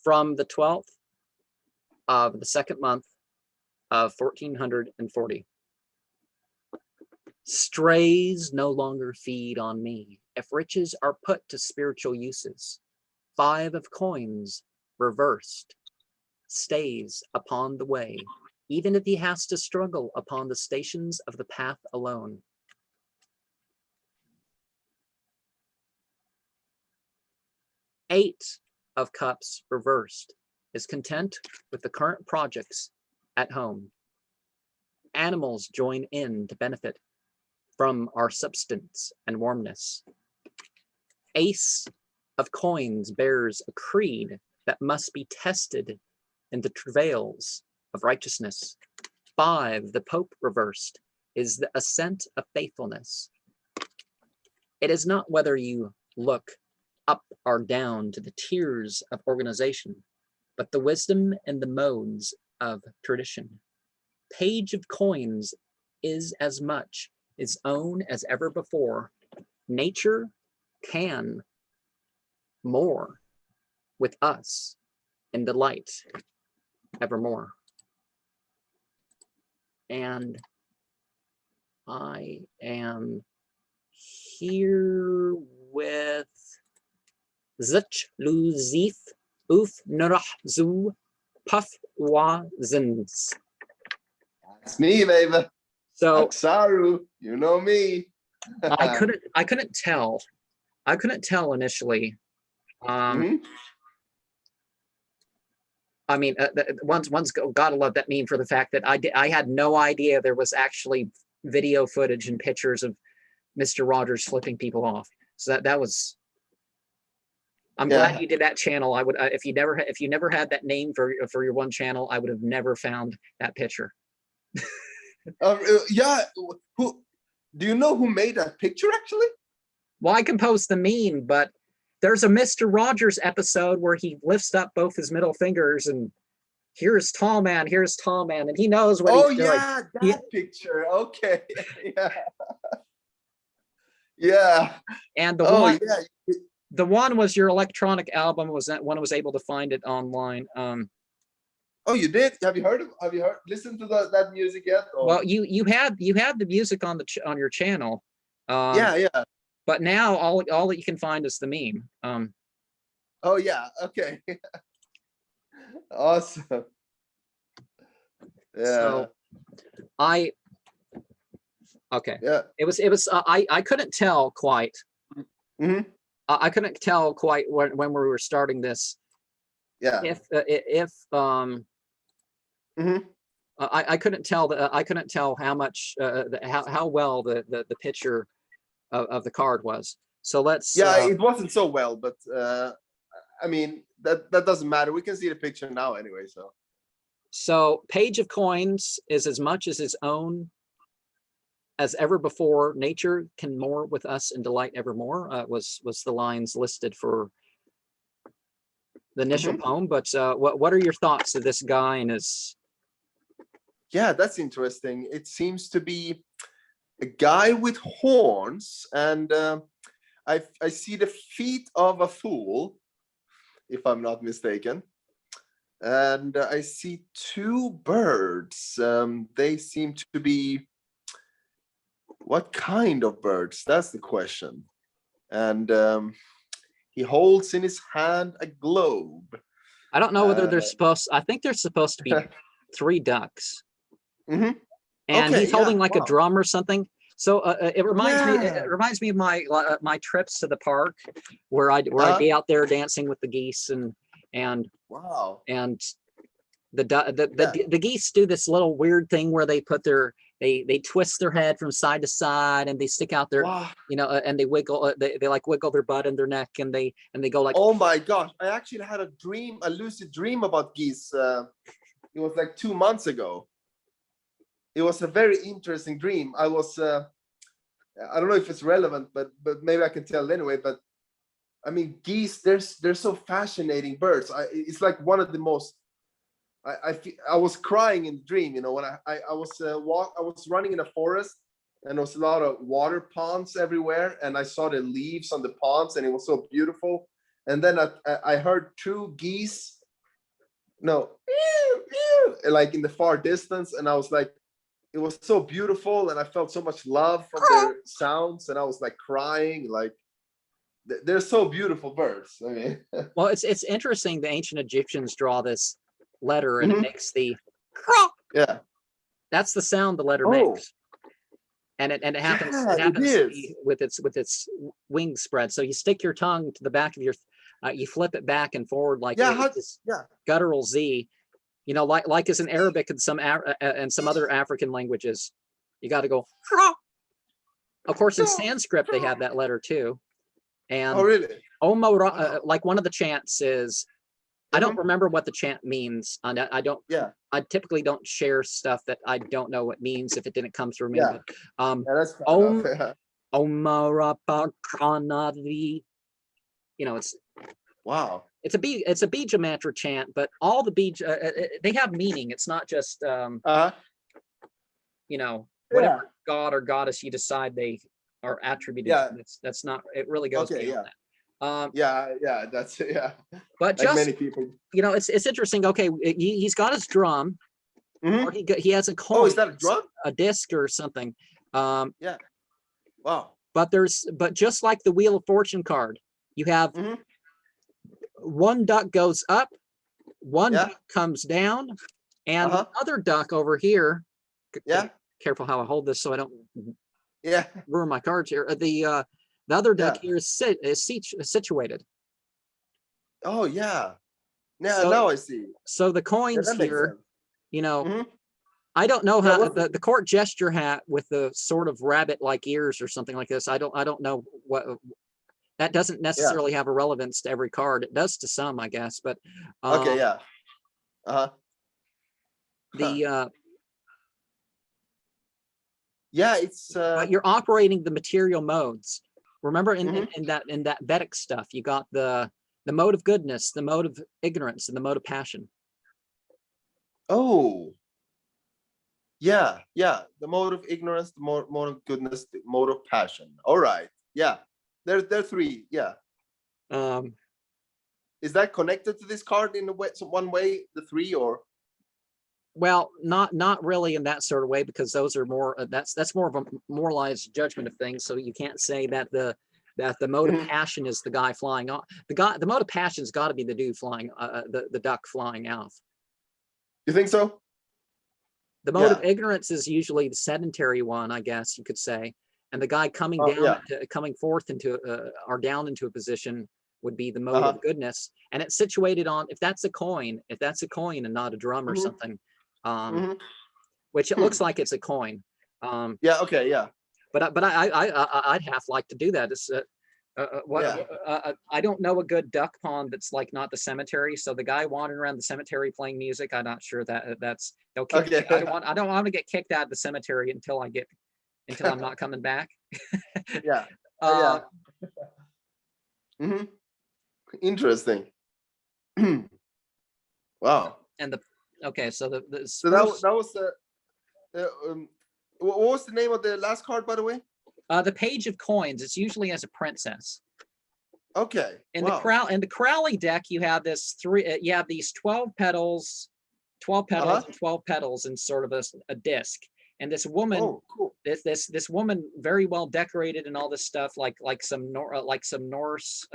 from the 12th of the second month of 1440. Strays no longer feed on me. If riches are put to spiritual uses, 5 of coins reversed stays upon the way, even if he has to struggle upon the stations of the path alone. 8 of cups reversed is content with the current projects at home. Animals join in to benefit from our substance and warmness. Ace of coins bears a creed that must be tested in the travails of righteousness. 5, the Pope reversed, is the ascent of faithfulness. It is not whether you look up or down to the tiers of organization, but the wisdom and the modes of tradition. Page of coins is as much its own as ever before. Nature can more with us in delight evermore. And I am here with Lzwvmmh Puffwazens. That's me, baby. So Axaru, you know me. I couldn't tell initially. I mean, one's gotta love that meme for the fact that I had no idea there was actually video footage and pictures of Mr. Rogers flipping people off. So that was. I'm glad you did that channel. I would if you never had that name for your one channel, I would have never found that picture. Yeah. Who do you know who made that picture actually? Well, I composed the meme, but there's a Mr. Rogers episode where he lifts up both his middle fingers and here's tall man, and he knows what he's doing. Oh yeah, that picture. Okay. Yeah. And the one was your electronic album. Was that one I was able to find it online? Oh, you did? Have you listened to that music yet? Or? Well, you had the music on your channel. Yeah. But now all that you can find is the meme. Oh yeah. Okay. Awesome. Yeah. So yeah. It was. I couldn't tell quite. I couldn't tell quite when we were starting this. Yeah. I couldn't tell how much how well the picture of the card was. So let's. Yeah, it wasn't so well, but I mean that doesn't matter. We can see the picture now anyway. So Page of Coins is as much as his own as ever before. Nature can more with us and delight evermore. Was the lines listed for the initial poem? But what are your thoughts of this guy and his? Yeah, that's interesting. It seems to be a guy with horns, and I see the feet of a fool, if I'm not mistaken. And I see 2 birds. They seem to be, what kind of birds? That's the question. And he holds in his hand a globe. I don't know whether they're supposed. I think they're supposed to be 3 ducks. And he's holding like a drum or something. So it reminds me. It reminds me of my trips to the park, where I'd be out there dancing with the geese and wow. And the geese do this little weird thing where they put they twist their head from side to side and they stick out their and they wiggle they like wiggle their butt and their neck and they go like. Oh my gosh! I actually had a lucid dream about geese. It was like 2 months ago. It was a very interesting dream. I was I don't know if it's relevant, but maybe I can tell anyway. But I mean, geese, they're so fascinating birds. It's like one of the most. I was crying in the dream, when I was running in a forest, and there was a lot of water ponds everywhere, and I saw the leaves on the ponds, and it was so beautiful. And then I heard 2 geese no, like in the far distance, and I was like, it was so beautiful, and I felt so much love from their sounds, and I was like crying. Like they're so beautiful birds. I mean, Well, it's interesting. The ancient Egyptians draw this letter, and it makes the yeah. that's the sound the letter Oh, makes, and it happens yeah, it it happens to is. be with its wings spread. So you stick your tongue to the back of your, you flip it back and forward like Yeah, this yeah. guttural Z. You know, like as in Arabic and some other African languages, you got to go. Of course, in Sanskrit they have that letter too, and Oh, really? like one of the chants is, I don't remember what the chant means. I don't. Yeah. I typically don't share stuff that I don't know what means if it didn't come through me. Yeah. But, Yeah, that's fair Om enough. Omarapakanavi. You know, Wow. it's a bija mantra chant, but all the bija they have meaning. It's not just you know, whatever god or goddess you decide they are attributed Yeah. to. That's not. It really goes beyond that. Yeah, that's But like just many people. you know, it's interesting. Okay, he's got his drum, or he has a coin. Oh, is that a drum? A disc or something. Yeah. Wow. But just like the Wheel of Fortune card, you have one duck goes up, one duck comes down, and the other duck over here. Yeah. Careful how I hold this so I don't ruin my cards here. The other duck here is situated. Oh yeah. Yeah, So, now I see. So the coins here, you know, I don't know Yeah, how the court gesture hat with the sort of rabbit-like ears or something like this. I don't know what that doesn't necessarily have a relevance to every card. It does to some, I guess, but okay, yeah. The yeah, it's but you're operating the material modes. Remember in that Vedic stuff, you got the mode of goodness, the mode of ignorance, and the mode of passion. Oh. Yeah, yeah. The mode of ignorance, the mode of goodness, the mode of passion. All right. Yeah. There are three. Yeah. Is that connected to this card in a way, one way, the three, or? Well, not really in that sort of way, because those are more that's more of a moralized judgment of things. So you can't say that the mode of passion is the guy flying off. The mode of passion's got to be the dude flying, the duck flying off. You think so? The mode of ignorance is usually the sedentary one, I guess you could say, and the guy coming down, coming forth into or down into a position would be the mode of goodness, and it's situated on, if that's a coin and not a drum or something, which it looks like it's a coin. Yeah. Okay. Yeah. But I'd half like to do that. It's I don't know a good duck pond that's like not the cemetery. So the guy wandering around the cemetery playing music, I'm not sure that's they'll kick me. I don't want to get kicked out of the cemetery until I'm not coming back. Yeah. Interesting. Wow. And so so that was what was the name of the last card, by the way? The Page of Coins. It's usually as a princess. Okay. In the Crowley deck, you have this you have these 12 petals, and 12 petals in sort of a disc. And this woman, this woman, very well decorated and all this stuff, like some Norse,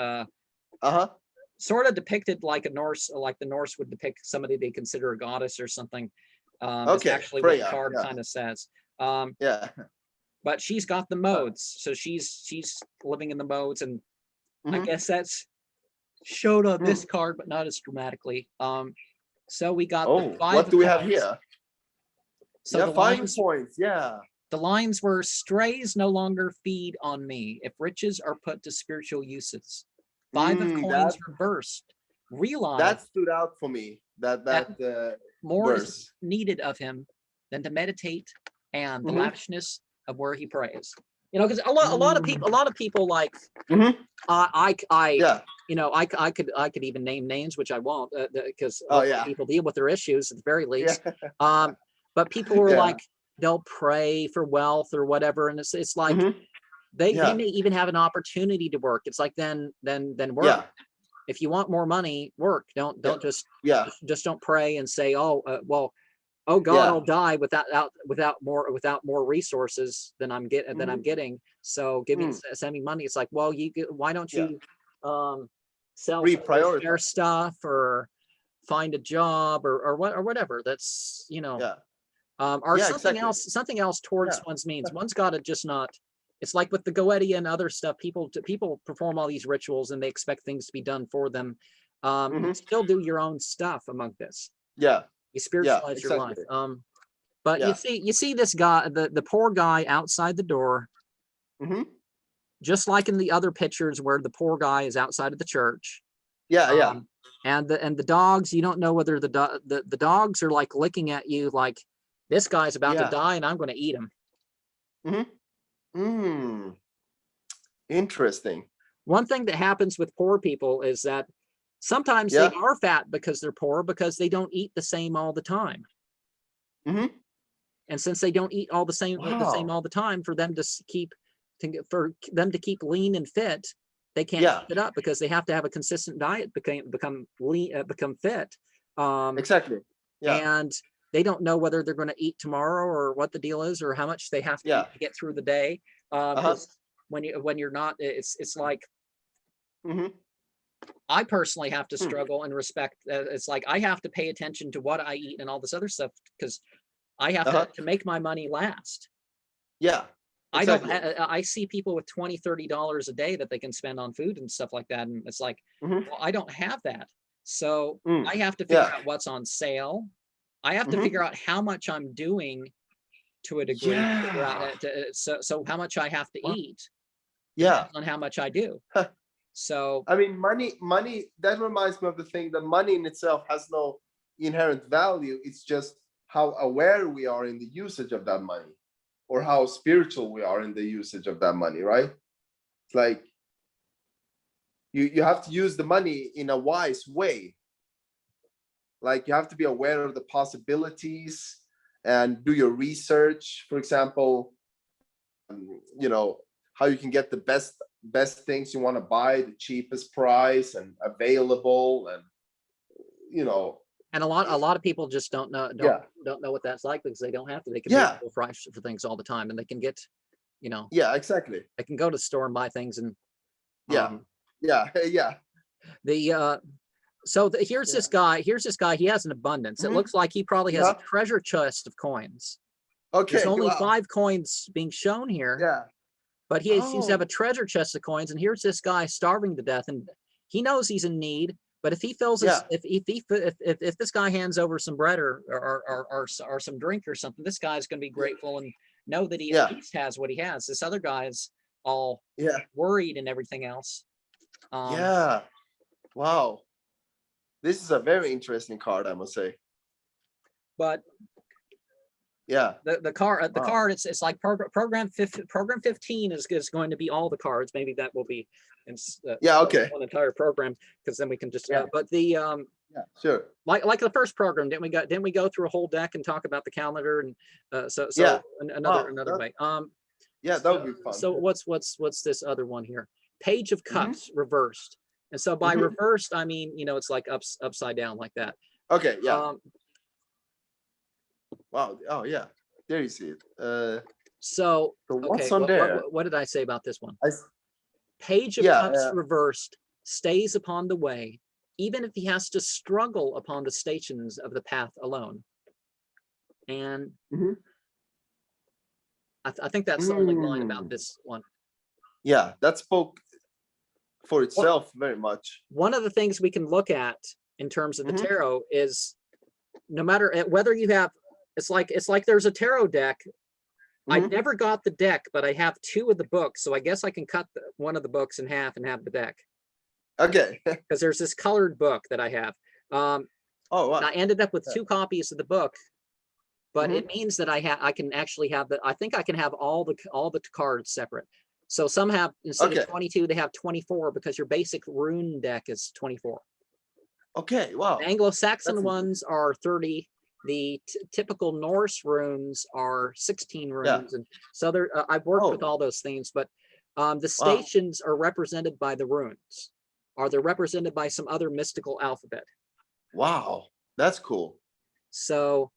sort of depicted like a Norse, like the Norse would depict somebody they consider a goddess or something. It's actually Freya, what the card kind of says. But she's got the modes, so she's living in the modes, and I guess that's showed on this card, but not as dramatically. So we got the 5. What do we have here? So the 5 points. Yeah. The lines were: strays no longer feed on me if riches are put to spiritual uses. 5 of coins reversed. Realize that stood out for me. That more verse is needed of him than to meditate and the lavishness of where he prays. You know, because a lot of people like I could even name names, which I won't, because people deal with their issues at the very least. But people were like, they'll pray for wealth or whatever, and it's like they may even have an opportunity to work. It's like then work. if you want more money, work. Don't just don't pray and say, oh well, oh God, I'll die without more resources than I'm getting. So send me money. It's like, well, why don't you sell their stuff or find a job or whatever. That's or something else towards one's means. One's got to just not. It's like with the Goetia and other stuff. People perform all these rituals and they expect things to be done for them. You still do your own stuff among this. Yeah. You spiritualize your life. But you see this guy, the poor guy outside the door, just like in the other pictures where the poor guy is outside of the church. And the dogs, you don't know whether the dogs are like looking at you like this guy's about to die and I'm going to eat him. Interesting. One thing that happens with poor people is that sometimes they are fat because they're poor because they don't eat the same all the time. And since they don't eat all the same all the time, for them to keep lean and fit, they can't keep it up because they have to have a consistent diet, become lean, become fit. Exactly. And they don't know whether they're going to eat tomorrow or what the deal is or how much they have to eat to get through the day. When you're not, it's like I personally have to struggle and respect. It's like I have to pay attention to what I eat and all this other stuff because I have to make my money last. Yeah. Exactly. I see people with $20, $30 a day that they can spend on food and stuff like that. And it's like, well, I don't have that. So I have to figure out what's on sale. I have to figure out how much I'm doing to a degree. Figure out so how much I have to eat. Depends on how much I do. So I mean, money, that reminds me of the thing that money in itself has no inherent value. It's just how aware we are in the usage of that money, or how spiritual we are in the usage of that money, right? It's like you have to use the money in a wise way. Like you have to be aware of the possibilities and do your research. For example, how you can get the best things you want to buy, the cheapest price and available, and and a lot of people just don't know what that's like because they don't have to. They can pay full price for things all the time, and they can get, exactly. They can go to the store and buy things and here's this guy. He has an abundance. It looks like he probably has a treasure chest of coins. Okay. There's only 5 coins being shown here. Yeah. But he seems to have a treasure chest of coins, and here's this guy starving to death, and he knows he's in need. But if he fills if this guy hands over some bread or some drink or something, this guy's going to be grateful and know that he at least has what he has. This other guy is all worried and everything else. Wow. This is a very interesting card, I must say. But the card it's like program 15 is going to be all the cards. Maybe that will be one entire program, because then we can just but the sure, like the first program, didn't we go through a whole deck and talk about the calendar and another way. That would be fun. So what's this other one here? Page of Cups reversed. And so by reversed, I mean, it's like upside down like that. Okay. Wow. Oh yeah, there you see it. So what's on there? What did I say about this one? Page of Cups reversed stays upon the way, even if he has to struggle upon the stations of the path alone. And I think that's the only line about this one. Yeah, that spoke for itself very much. One of the things we can look at in terms of the tarot is, no matter whether you have, it's like there's a tarot deck. I never got the deck, but I have 2 of the books, so I guess I can cut one of the books in half and have the deck. Okay. Because there's this colored book that I have. Oh wow. And I ended up with 2 copies of the book, but it means that I can actually have I think I can have all the cards separate. So some have, instead of 22, they have 24, because your basic rune deck is 24. Okay, wow. The Anglo-Saxon ones are 30. The typical Norse runes are 16 runes, and so I've worked with all those things, but the stations are represented by the runes. or they're represented by some other mystical alphabet. Wow, that's cool. So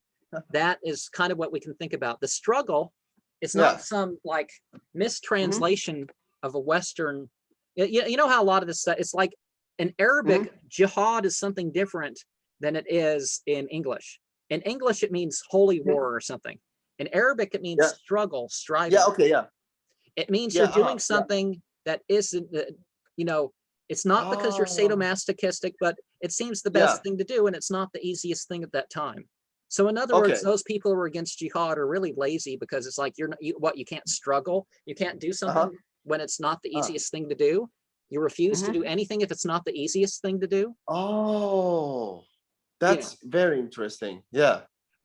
that is kind of what we can think about. The struggle is not some like mistranslation of a Western. You know how a lot of this stuff, it's like in Arabic, jihad is something different than it is in English. In English, it means holy war or something. In Arabic, it means struggle, striving. Yeah, okay, yeah. It means you're doing something that isn't, you know, it's not because you're sadomasochistic, but it seems the best thing to do, and it's not the easiest thing at that time. So in other words, those people who are against jihad are really lazy, because it's like, you can't struggle, you can't do something when it's not the easiest thing to do. You refuse to do anything if it's not the easiest thing to do. Oh, that's very interesting. Yeah.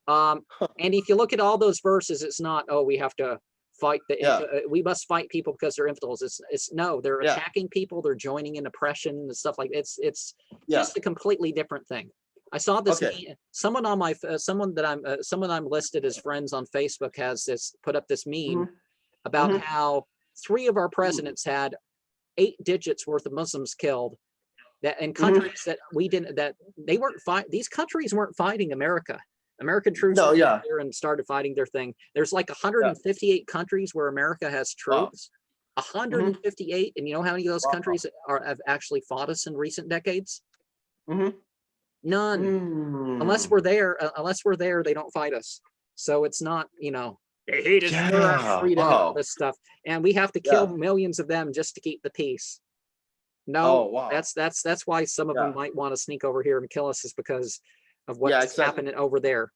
And if you look at all those verses, it's not, oh, we have to fight we must fight people because they're infidels. It's no, they're attacking people, they're joining in oppression and stuff like it's just a completely different thing. I saw this someone on my someone I'm listed as friends on Facebook has put up this meme about how 3 of our presidents had 8 digits worth of Muslims killed, that in countries that we didn't, that they weren't these countries weren't fighting America. American troops were there and started fighting their thing. There's like 158 countries where America has troops. 158, and you know how many of those countries have actually fought us in recent decades? None. Unless we're there, they don't fight us. So it's not, you know, they hate us for our freedom and all this stuff, and we have to kill millions of them just to keep the peace. No, that's why some of them might want to sneak over here and kill us, is because of what's happening over there.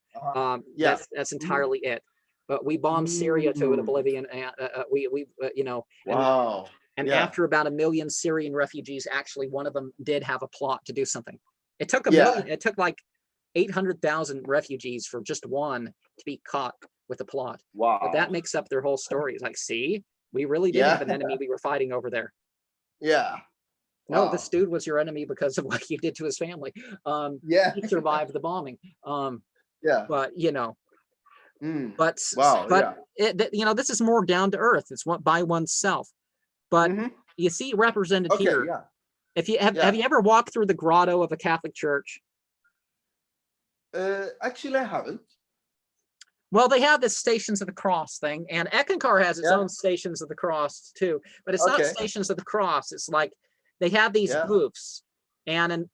That's entirely it. But we bombed Syria to an oblivion, and we you know, and after about 1 million Syrian refugees, actually one of them did have a plot to do something. It took a million. It took like 800,000 refugees for just one to be caught with a plot. But that makes up their whole story. It's like, see, we really did have an enemy we were fighting over there. No, this dude was your enemy because of what you did to his family. He survived the bombing. But you know, but you know, this is more down to earth. It's what by oneself. But you see represented here. If you have you ever walked through the grotto of a Catholic church? Actually, I haven't. Well, they have this Stations of the Cross thing, and Eckankar has its own Stations of the Cross too. But it's not Stations of the Cross. It's like they have these booths, and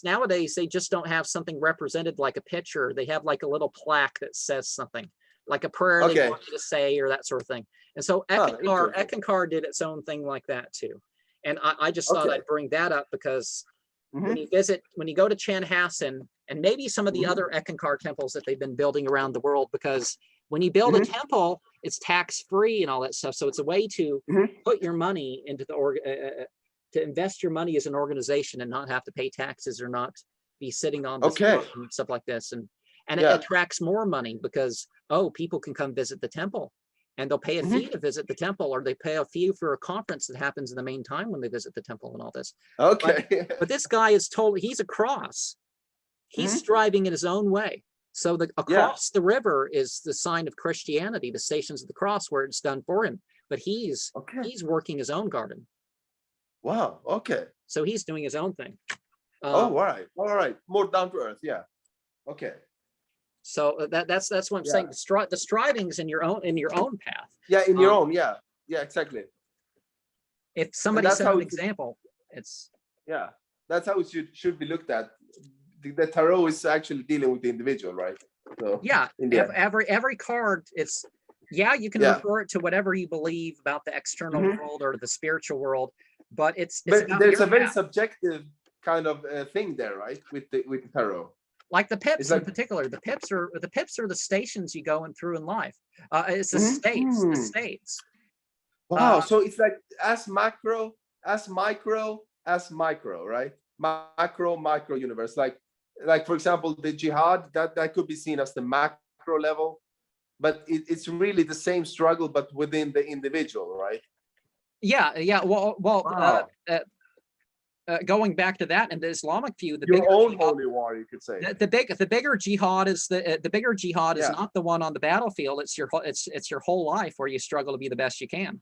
nowadays they just don't have something represented like a picture. They have like a little plaque that says something, like a prayer they want you to say or that sort of thing. And so Eckankar did its own thing like that too. And I just thought I'd bring that up because when you go to Chanhassen, and maybe some of the other Eckankar temples that they've been building around the world, because when you build a temple, it's tax-free and all that stuff. So it's a way to put your money into the to invest your money as an organization and not have to pay taxes or not be sitting on this and stuff like this. And it attracts more money because, people can come visit the temple, and they'll pay a fee to visit the temple, or they pay a fee for a conference that happens in the main time when they visit the temple and all this. But this guy is he's a cross. He's striving in his own way. So across the river is the sign of Christianity, the Stations of the Cross, where it's done for him. But he's working his own garden. Wow. Okay. So he's doing his own thing. All right. More down to earth. Yeah. Okay. So that's what I'm saying. The striving's in your own path. Yeah, in your own. Yeah. Yeah. Exactly. If somebody set an example, it's that's how it should be looked at. The tarot is actually dealing with the individual, right? So every card, it's you can refer it to whatever you believe about the external world or the spiritual world, but there's a very subjective kind of thing there, right? With the tarot, like the pips in particular. The pips are the stations you go through in life. It's the states. Wow. So it's like as macro, as micro, right? Micro universe. Like for example, the jihad, that could be seen as the macro level, but it's really the same struggle, but within the individual, right? Going back to that and the Islamic view, your own holy war, you could say. The bigger jihad is is not the one on the battlefield. It's your whole life where you struggle to be the best you can.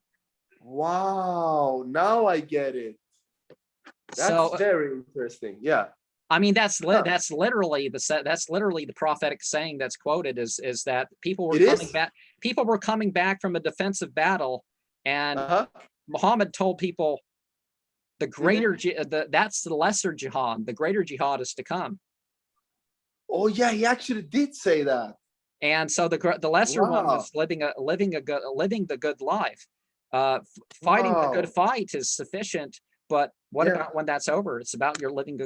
Wow, now I get it. That's So very interesting. Yeah. I mean, that's Huh. that's literally the prophetic saying that's quoted is that people were It coming is. back. People were coming back from a defensive battle, and Uh-huh. Muhammad told people the Mhm. greater that's the lesser jihad. The greater jihad is to come. Oh yeah, he actually did say that. And so the lesser one Wow. was living the good life. Fighting the good Wow. fight is sufficient, but what Yeah. about when that's over? It's about your living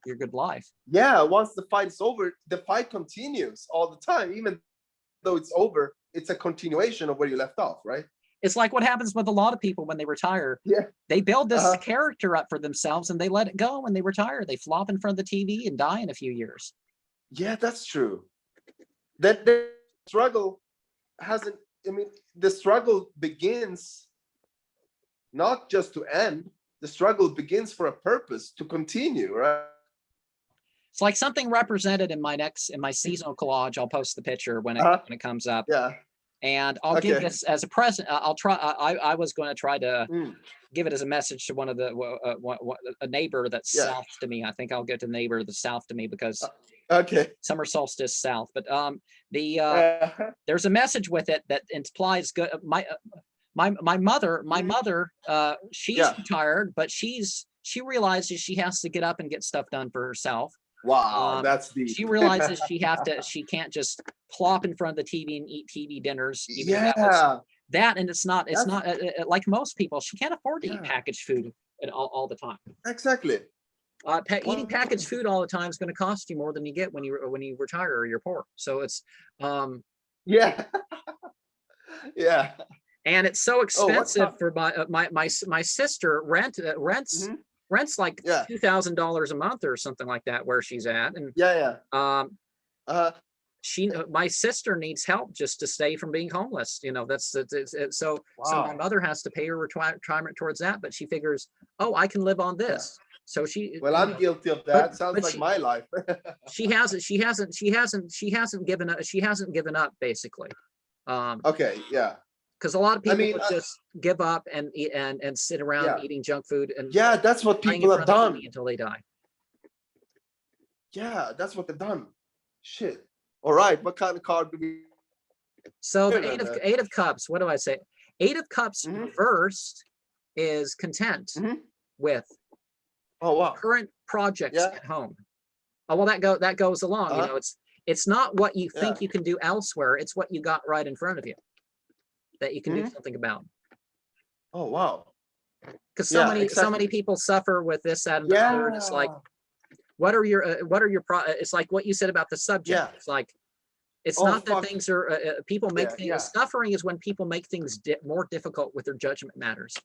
your good life. Yeah. Once the fight is over, the fight continues all the time. Even though it's over, it's a continuation of where you left off, right? It's like what happens with a lot of people when they retire. Yeah. They build this Uh-huh. character up for themselves and they let it go when they retire. They flop in front of the TV and die in a few years. Yeah, that's true. That the struggle hasn't, I mean, the struggle begins not just to end, the struggle begins for a purpose to continue, right? It's like something represented in my seasonal collage. I'll post the picture when Uh-huh. it comes up. Yeah. And I'll give Okay. this as a present. I'll try. I was going to try to Mm. give it as a message to one of the a neighbor that's Yeah. south to me. I think I'll get to neighbor that's south to me because Okay. summer solstice south. But the Uh-huh. there's a message with it that implies good. My mother she's Yeah. retired, but she realizes she has to get up and get stuff done for herself. Wow, that's deep. She realizes she can't just plop in front of the TV and eat TV dinners, even though Yeah. and it's not like most people, she can't afford to eat Yeah. packaged food all the time. Exactly. Eating packaged food all the time is going to cost you more than you get when you retire or you're poor. So it's Yeah. Yeah. and it's so Oh, what's expensive up? for my sister rents Mhm. like Yeah. $2,000 a month or something like that where she's at, and Yeah. Yeah. Uh, my sister needs help just to stay from being homeless. So my wow. mother has to pay her retirement towards that, but she figures, oh, I can live on Yeah. this. So she, Well, I'm guilty of but that. Sounds but like my life. she hasn't given up basically. Okay. Yeah. Because a lot of I people mean, would just give up and sit around yeah. eating junk food and Yeah, that's what lying in people have front of the done. TV until they die. Yeah, that's what they've done. Shit. All right. What kind of card do we So the hear then? eight of cups, what do I say? Eight of cups Mhm. reversed is content Mhm. with Oh wow. current projects Yeah. at home. Oh well, that goes along. Uh-huh. It's not what you Yeah. think you can do elsewhere. It's what you got right in front of you that you can do Mhm. something about. Oh wow. Because so Yeah. many Exactly. people suffer with this, that, and the other, and it's like, Yeah. what are your it's like what you said about the subject. Yeah. It's like it's Oh not that fuck. things are people make Yeah. things Yeah. suffering is when people make things more difficult with their judgment matters.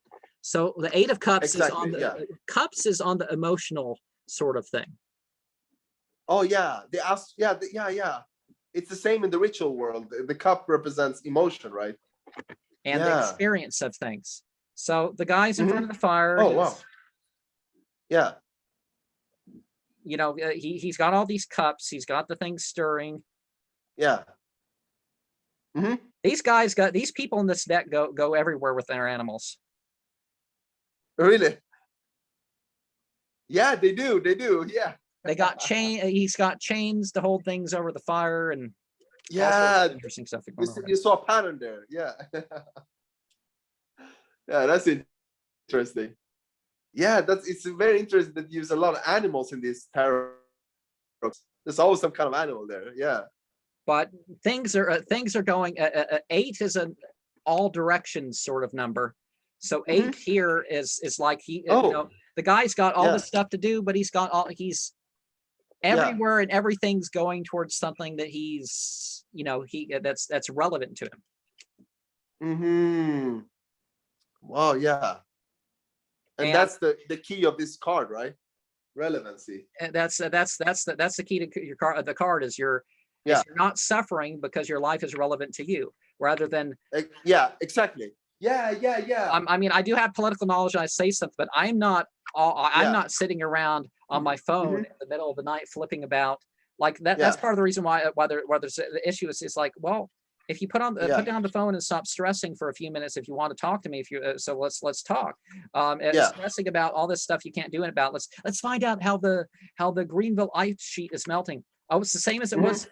So the eight of cups is on Exactly. the Yeah. cups is on the emotional sort of thing. Oh yeah. They ask. Yeah. Yeah. It's the same in the ritual world. The cup represents emotion, right? And the Yeah. experience of things. So the guy's in front Mhm. of the fire. Oh wow. Yeah. He's got all these cups. He's got the things stirring. Yeah. Mhm. These people in this deck go everywhere with their animals. Really? Yeah, they do. They do. Yeah. He's got chains to hold things over the fire and all sorts Yeah. of interesting stuff going on. You saw a pattern there. Yeah. Yeah, that's interesting. Yeah, it's very interesting that you use a lot of animals in these tarot. There's always some kind of animal there. Yeah. But things are going. Eight is an all directions sort of number. So eight here is like Oh. the guy's got all Yeah. this stuff to do, but he's everywhere and everything's going towards something that he's that's relevant to him. Mm-hmm. Wow. Yeah. And that's the key of this card, right? Relevancy. And that's the key to your card. The card is you're not suffering because your life is relevant to you, rather than yeah, exactly. Yeah. I mean, I do have political knowledge and I say something, but I'm not sitting around on my phone in the middle of the night flipping about like that. That's part of the reason why there's the issue is like, well, if you put down the phone and stop stressing for a few minutes, if you want to talk to me, if you so let's talk. Stressing about all this stuff you can't do it about. Let's find out how the Greenville ice sheet is melting. Oh, it's the same as it was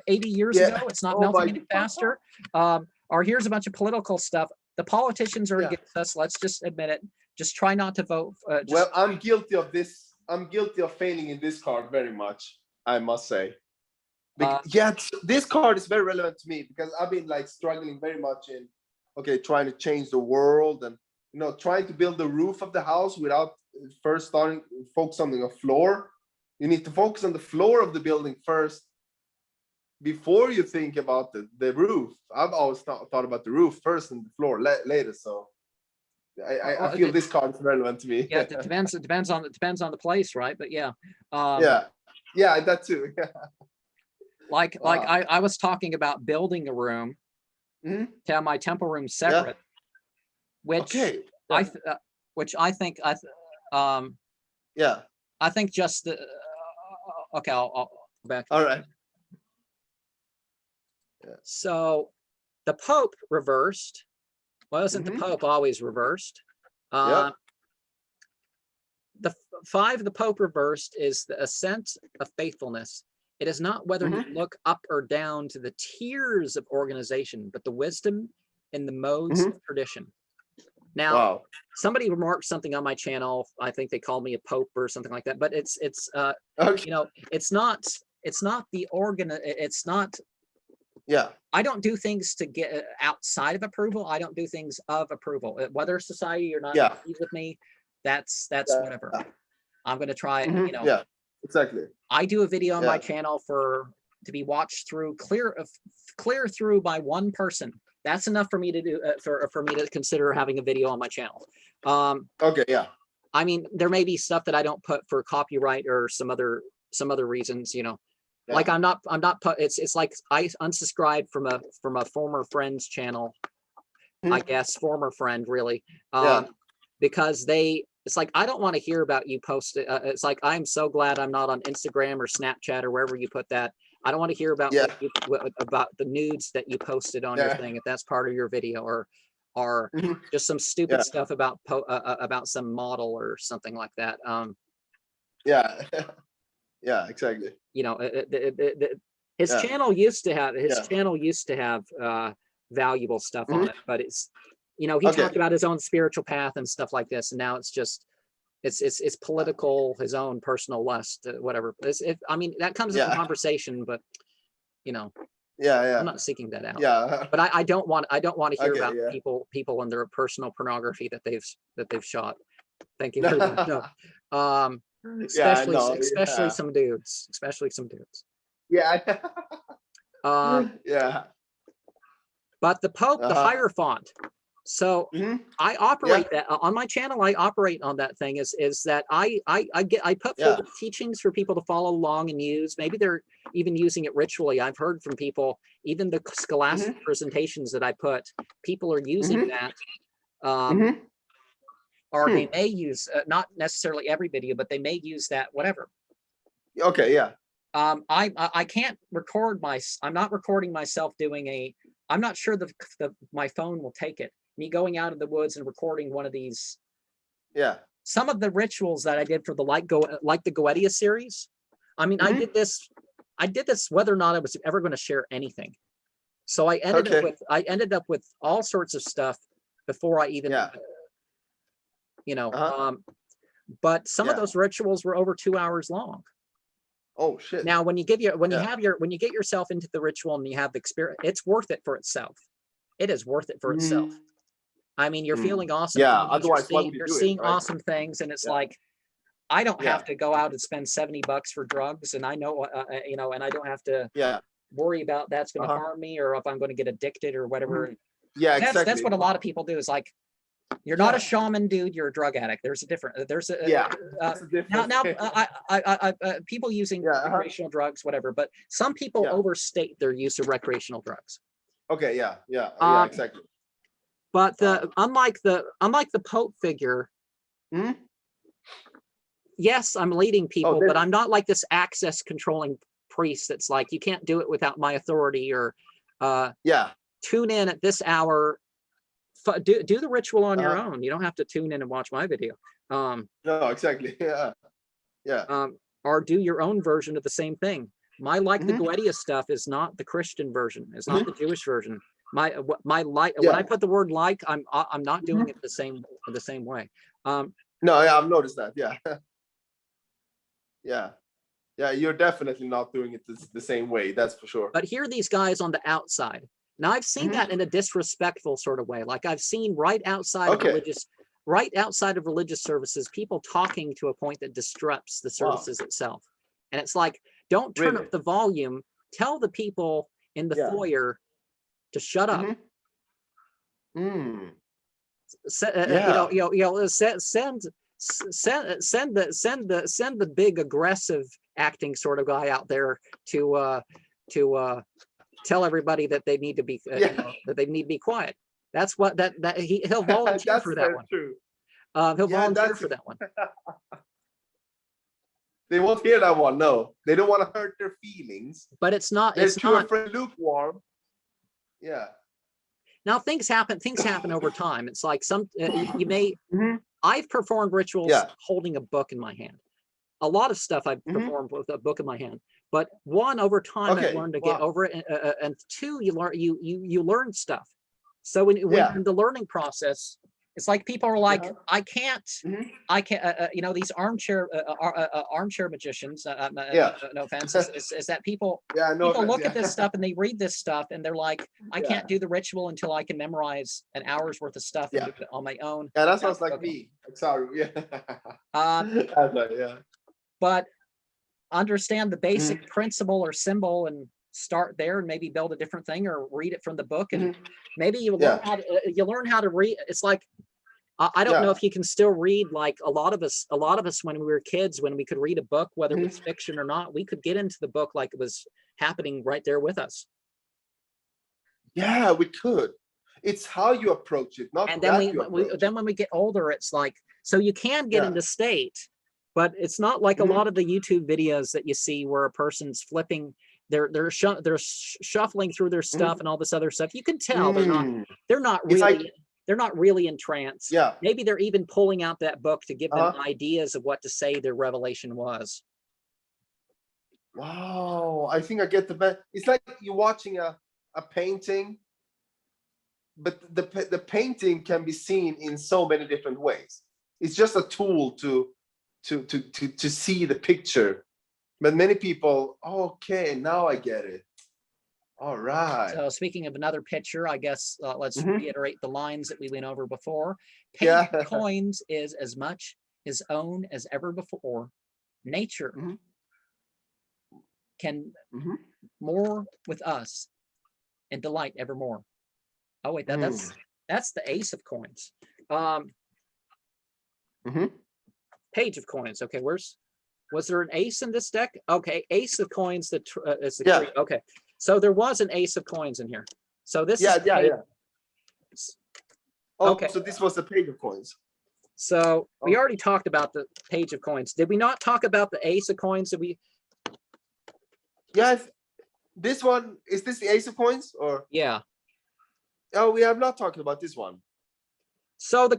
80 years ago. It's not melting any faster. Or here's a bunch of political stuff. The politicians are against us. Let's just admit it. Just try not to vote. Well, I'm guilty of this. I'm guilty of failing in this card very much, I must say. This card is very relevant to me because I've been like struggling very much in, trying to change the world and, trying to build the roof of the house without first focus on the floor. You need to focus on the floor of the building first before you think about the roof. I've always thought about the roof first and the floor later. So I feel this card is relevant to me. Yeah, it depends on the place, right? But yeah. Yeah, that too. Yeah. Like I was talking about building a room to have my temple room separate, which I think I think just the okay, I'll go back. All right. So the Pope reversed. Wasn't the Pope always reversed? The 5 of the Pope reversed is the ascent of faithfulness. It is not whether you look up or down to the tiers of organization, but the wisdom in the modes of tradition. Now, somebody remarked something on my channel. I think they called me a pope or something like that. But it's not the organ. It's not. Yeah. I don't do things to get outside of approval. I don't do things of approval. Whether society or not agrees with me, that's whatever. I'm going to try it. Yeah. Exactly. I do a video on my channel to be watched through clear through by one person. That's enough for me to do for me to consider having a video on my channel. I mean, there may be stuff that I don't put for copyright or some other reasons, like I'm not it's like I unsubscribed from a former friend's channel, I guess, former friend really, because it's like, I don't want to hear about you post it. It's like, I'm so glad I'm not on Instagram or Snapchat or wherever you put that. I don't want to hear about about the nudes that you posted on your thing, if that's part of your video, or just some stupid stuff about some model or something like that. Yeah, exactly. His channel used to have valuable stuff on it, but it's he talked about his own spiritual path and stuff like this, and now it's just it's political, his own personal lust, whatever. I mean, that comes in conversation, but I'm not seeking that out. But I don't want to hear about people and their personal pornography that they've shot. Thank you for that. No. Especially some dudes. Yeah. But the Pope, the Hierophant. So I operate that on my channel. I operate on that thing is that I put forward teachings for people to follow along and use. Maybe they're even using it ritually. I've heard from people, even the scholastic presentations that I put, people are using that. Or they may use not necessarily every video, but they may use that, whatever. I can't record I'm not recording myself doing I'm not sure my phone will take it. Me going out of the woods and recording one of these. Some of the rituals that I did for the like the Goetia series. I mean, I did this whether or not I was ever going to share anything. So I ended up with all sorts of stuff before I even but some of those rituals were over 2 hours long. Oh shit. Now, when you get yourself into the ritual and you have the experience, it's worth it for itself. It is worth it for itself. I mean, you're feeling awesome. Otherwise, you're seeing awesome things, and it's like, I don't have to go out and spend $70 for drugs, and I know, and I don't have to worry about that's going to harm me or if I'm going to get addicted or whatever. That's what a lot of people do. Is like, you're not a shaman, dude. You're a drug addict. There's a difference. Now, people using recreational drugs, whatever, but some people overstate their use of recreational drugs. Exactly. But unlike the Pope figure, yes, I'm leading people, but I'm not like this access controlling priest that's like, you can't do it without my authority, or Yeah. Tune in at this hour. Do the ritual on your Uh-huh. own. You don't have to tune in and watch my video. No, exactly. Yeah. Yeah. Or do your own version of the same thing. My the Mhm. Goetia stuff is not the Christian version. It's not the Jewish version. My like when Yeah. I put the word like, I'm not doing it the same way. No, yeah, I've noticed that. Yeah. Yeah. Yeah, you're definitely not doing it the same way. That's for sure. But here are these guys on the outside. Now I've seen that in a disrespectful sort of way. Like I've seen right outside of religious services, people talking to a point that disrupts the services itself. And it's like, don't turn up the volume. Tell the people in the foyer to shut up. Mm. Send the big aggressive acting sort of guy out there to tell everybody that they need to be that they need to be quiet. That's what he'll volunteer for that one. True. He'll volunteer for that one. They won't hear that one. No, they don't want to hurt their feelings. But it's not. They're it's too not afraid. Lukewarm. Yeah. Now things happen over time. It's like you may. I've performed rituals holding a book in my hand. A lot of stuff I've performed with a book in my hand. But one, over time, I've learned to get over it, and two, you learn stuff. So when in the learning process, it's like people are like, I can't, these armchair magicians. No offense, is that people look at this stuff and they read this stuff and they're like, I can't do the ritual until I can memorize an hour's worth of stuff and do it on my own. Yeah, that sounds like me. Axaru. Yeah. But understand the basic principle or symbol and start there and maybe build a different thing or read it from the book and maybe you learn how to read. It's like I don't know if you can still read. Like a lot of us when we were kids, when we could read a book, whether it was fiction or not, we could get into the book like it was happening right there with us. Yeah, we could. It's how you approach it, not. And then when we get older, it's like, so you can get into state, but it's not like a lot of the YouTube videos that you see where a person's flipping, they're shuffling through their stuff and all this other stuff. You can tell they're not really in trance. Yeah. Maybe they're even pulling out that book to give them ideas of what to say their revelation was. Wow, I think I get the best. It's like you're watching a painting, but the painting can be seen in so many different ways. It's just a tool to see the picture. But many people, okay, now I get it. All right. So speaking of another picture, I guess let's reiterate the lines that we went over before. Page of Coins is as much his own as ever before. Nature can more with us and delight evermore. Oh wait, that's the Ace of Coins. Page of Coins. Okay, was there an ace in this deck? Okay, Ace of Coins. Is the okay. So there was an Ace of Coins in here. So this is okay. So this was the Page of Coins. So we already talked about the Page of Coins. Did we not talk about the Ace of Coins? Did we? Yes. This one, is this the Ace of Coins or? Yeah. Oh, we have not talked about this one. So the